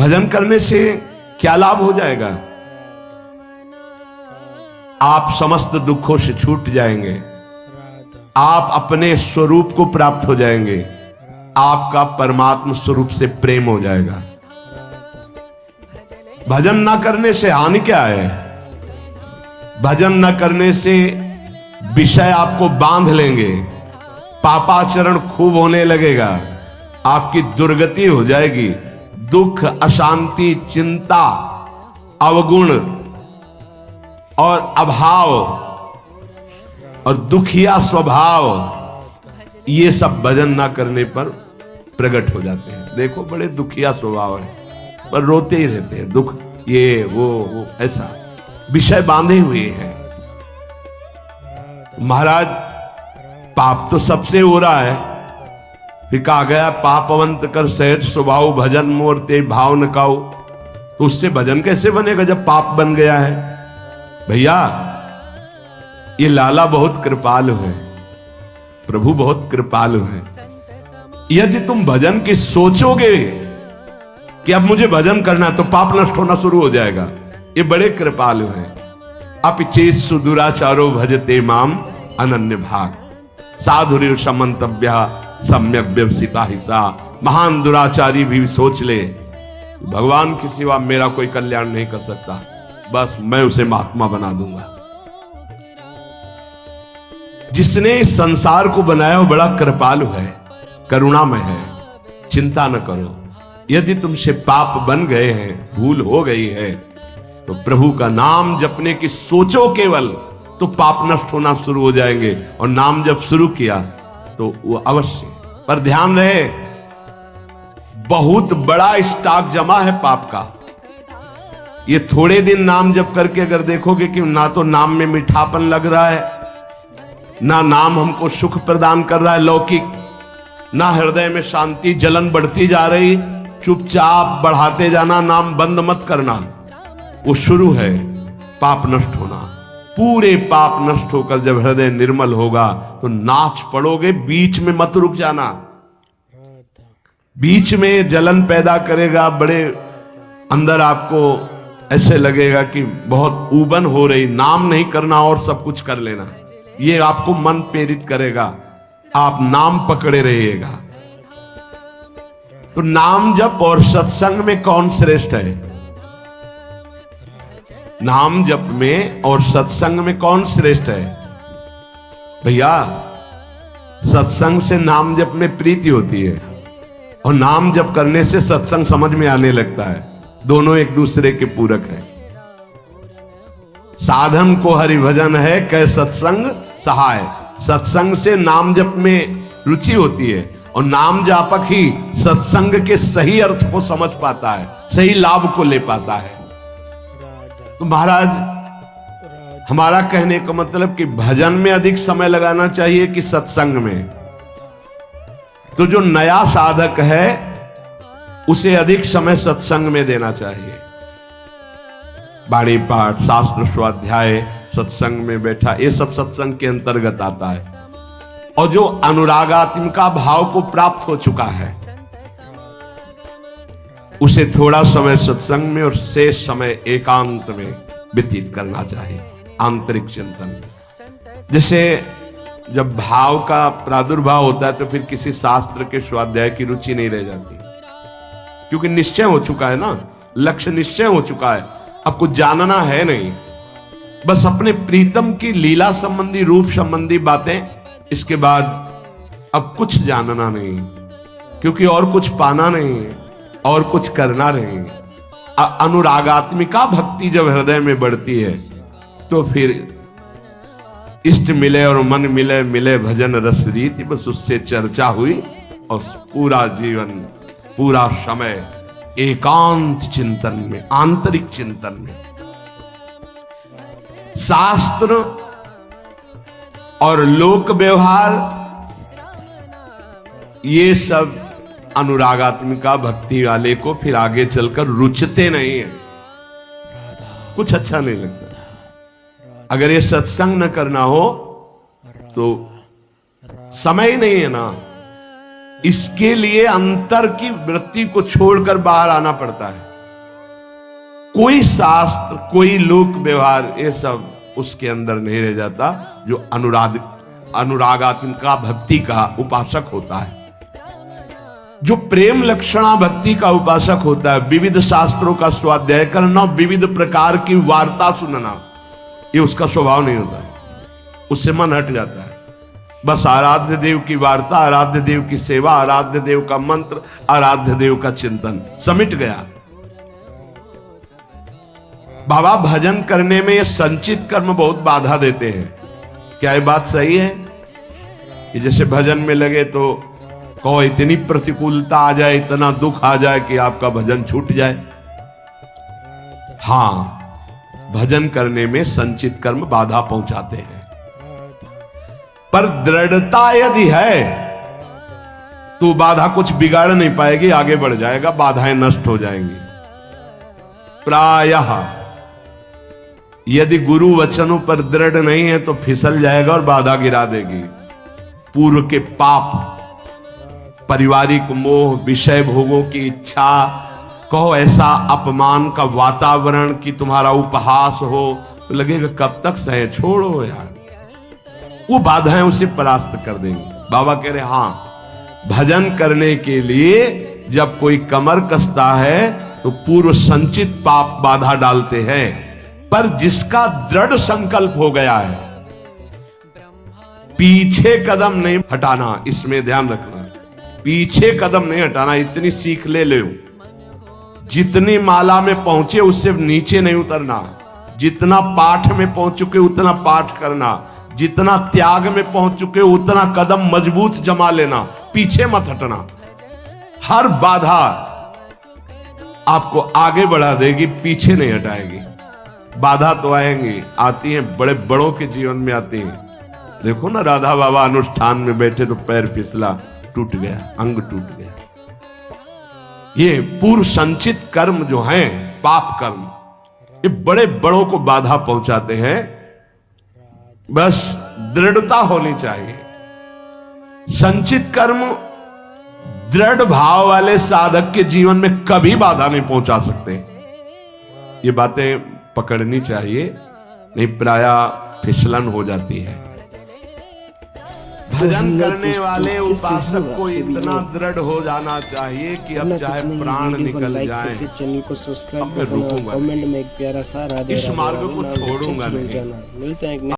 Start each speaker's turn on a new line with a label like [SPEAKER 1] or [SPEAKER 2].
[SPEAKER 1] भजन करने से क्या लाभ हो जाएगा? आप समस्त दुखों से छूट जाएंगे, आप अपने स्वरूप को प्राप्त हो जाएंगे, आपका परमात्मा स्वरूप से प्रेम हो जाएगा। भजन ना करने से हानि क्या है? भजन न करने से विषय आपको बांध लेंगे, पापाचरण खूब होने लगेगा, आपकी दुर्गति हो जाएगी, दुख, अशांति, चिंता, अवगुण और अभाव और दुखिया स्वभाव, ये सब भजन ना करने पर प्रकट हो जाते हैं। देखो बड़े दुखिया स्वभाव है पर रोते ही रहते हैं, दुख ये वो ऐसा विषय बांधे हुए हैं। महाराज पाप तो सबसे हो रहा है, फिर कहा गया पापवंत कर सहज स्वभाव भजन मोर ते भाव न काऊ। तो उससे भजन कैसे बनेगा जब पाप बन गया है? भैया ये लाला बहुत कृपालु है, प्रभु बहुत कृपालु है। यदि तुम भजन की सोचोगे कि अब मुझे भजन करना है तो पाप नष्ट होना शुरू हो जाएगा। ये बड़े कृपालु हैं। अपिचेत सुदुराचारो भजते माम अनन्य भाग साधुर्य समंतव्य सम्यक व्यवसिता हिस्सा। महान दुराचारी भी सोच ले भगवान के सिवा मेरा कोई कल्याण नहीं कर सकता, बस मैं उसे महात्मा बना दूंगा। जिसने इस संसार को बनाया वो बड़ा कृपालु है, करुणामय है। चिंता न करो, यदि तुमसे पाप बन गए हैं, भूल हो गई है, तो प्रभु का नाम जपने की सोचो केवल, तो पाप नष्ट होना शुरू हो जाएंगे। और नाम जब शुरू किया तो वो अवश्य, पर ध्यान रहे बहुत बड़ा स्टॉक जमा है पाप का। ये थोड़े दिन नाम जप करके अगर देखोगे कि ना तो नाम में मीठापन लग रहा है, ना नाम हमको सुख प्रदान कर रहा है लौकिक, ना हृदय में शांति, जलन बढ़ती जा रही, चुपचाप बढ़ाते जाना, नाम बंद मत करना। वो शुरू है पाप नष्ट होना। पूरे पाप नष्ट होकर जब हृदय निर्मल होगा तो नाच पड़ोगे, बीच में मत रुक जाना। बीच में जलन पैदा करेगा, बड़े अंदर आपको ऐसे लगेगा कि बहुत ऊबन हो रही, नाम नहीं करना और सब कुछ कर लेना, ये आपको मन प्रेरित करेगा, आप नाम पकड़े रहिएगा। तो नाम जप और सत्संग में कौन श्रेष्ठ है? नाम जप में और सत्संग में कौन श्रेष्ठ है? भैया सत्संग से नाम जप में प्रीति होती है और नाम जप करने से सत्संग समझ में आने लगता है। दोनों एक दूसरे के पूरक हैं। साधन को हरि भजन है कै सत्संग सहाय। सत्संग से नाम जप में रुचि होती है और नाम जापक ही सत्संग के सही अर्थ को समझ पाता है, सही लाभ को ले पाता है। तो महाराज हमारा कहने का मतलब कि भजन में अधिक समय लगाना चाहिए कि सत्संग में? तो जो नया साधक है उसे अधिक समय सत्संग में देना चाहिए। बाणी पाठ, शास्त्र स्वाध्याय, सत्संग में बैठा, ये सब सत्संग के अंतर्गत आता है। और जो अनुरागात्मिका भाव को प्राप्त हो चुका है उसे थोड़ा समय सत्संग में और शेष समय एकांत में व्यतीत करना चाहिए, आंतरिक चिंतन। जैसे जब भाव का प्रादुर्भाव होता है तो फिर किसी शास्त्र के स्वाध्याय की रुचि नहीं रह जाती, क्योंकि निश्चय हो चुका है ना, लक्ष्य निश्चय हो चुका है, अब कुछ जानना है नहीं, बस अपने प्रीतम की लीला संबंधी, रूप संबंधी बातें, इसके बाद अब कुछ जानना नहीं, क्योंकि और कुछ पाना नहीं और कुछ करना नहीं। अनुरागात्मिका भक्ति जब हृदय में बढ़ती है तो फिर इष्ट मिले और मन मिले, मिले भजन रस रीति, बस उससे चर्चा हुई और पूरा जीवन, पूरा समय एकांत चिंतन में, आंतरिक चिंतन में। शास्त्र और लोक व्यवहार ये सब अनुरागात्मिका भक्ति वाले को फिर आगे चलकर रुचते नहीं है, कुछ अच्छा नहीं लगता। अगर ये सत्संग न करना हो तो समय ही नहीं है ना, इसके लिए अंतर की वृत्ति को छोड़कर बाहर आना पड़ता है। कोई शास्त्र, कोई लोक व्यवहार, ये सब उसके अंदर नहीं रह जाता। जो अनुरागात्मिका भक्ति का उपासक होता है, जो प्रेम लक्षणा भक्ति का उपासक होता है, विविध शास्त्रों का स्वाध्याय करना, विविध प्रकार की वार्ता सुनना, ये उसका स्वभाव नहीं होता है। उससे मन हट जाता है। बस आराध्य देव की वार्ता, आराध्य देव की सेवा, आराध्य देव का मंत्र, आराध्य देव का चिंतन, समिट गया। बाबा भजन करने में ये संचित कर्म बहुत बाधा देते हैं। क्या ये बात सही है कि जैसे भजन में लगे तो कहो इतनी प्रतिकूलता आ जाए, इतना दुख आ जाए कि आपका भजन छूट जाए? हां, भजन करने में संचित कर्म बाधा पहुंचाते हैं, पर दृढ़ता यदि है तो बाधा कुछ बिगाड़ नहीं पाएगी, आगे बढ़ जाएगा, बाधाएं नष्ट हो जाएंगी। प्रायः यदि गुरु वचनों पर दृढ़ नहीं है तो फिसल जाएगा और बाधा गिरा देगी। पूर्व के पाप, पारिवारिक मोह, विषय भोगों की इच्छा, कहो ऐसा अपमान का वातावरण कि तुम्हारा उपहास हो, तो लगेगा कब तक सहे, छोड़ो यार। वो बाधाएं उसे परास्त कर देंगी। बाबा कह रहे हां, भजन करने के लिए जब कोई कमर कसता है तो पूर्व संचित पाप बाधा डालते हैं, पर जिसका दृढ़ संकल्प हो गया है, पीछे कदम नहीं हटाना, इसमें ध्यान रखना। पीछे कदम नहीं हटाना, इतनी सीख ले लो, जितनी माला में पहुंचे उससे नीचे नहीं उतरना, जितना पाठ में पहुंच चुके उतना पाठ करना, जितना त्याग में पहुंच चुके उतना कदम मजबूत जमा लेना, पीछे मत हटना। हर बाधा आपको आगे बढ़ा देगी, पीछे नहीं हटाएगी। बाधा तो आएंगी, आती हैं, बड़े बड़ों के जीवन में आती हैं। देखो ना, राधा बाबा अनुष्ठान में बैठे तो पैर फिसला, टूट गया, अंग टूट गया। ये पूर्व संचित कर्म जो हैं, पाप कर्म, ये बड़े बड़ों को बाधा पहुंचाते हैं। बस दृढ़ता होनी चाहिए। संचित कर्म दृढ़ भाव वाले साधक के जीवन में कभी बाधा नहीं पहुंचा सकते। ये बातें पकड़नी चाहिए, नहीं प्रायः फिसलन हो जाती है। भजन करने वाले उपासक को इतना दृढ़ हो जाना चाहिए कि अब चाहे प्राण निकल जाए,
[SPEAKER 2] चैनल को सब्सक्राइब
[SPEAKER 1] अब मैं रुकूंगा,
[SPEAKER 2] कमेंट में एक प्यारा सा राधे
[SPEAKER 1] इस
[SPEAKER 2] राधे
[SPEAKER 1] मार्ग को छोड़ूंगा नहीं।
[SPEAKER 2] मिलते हैं।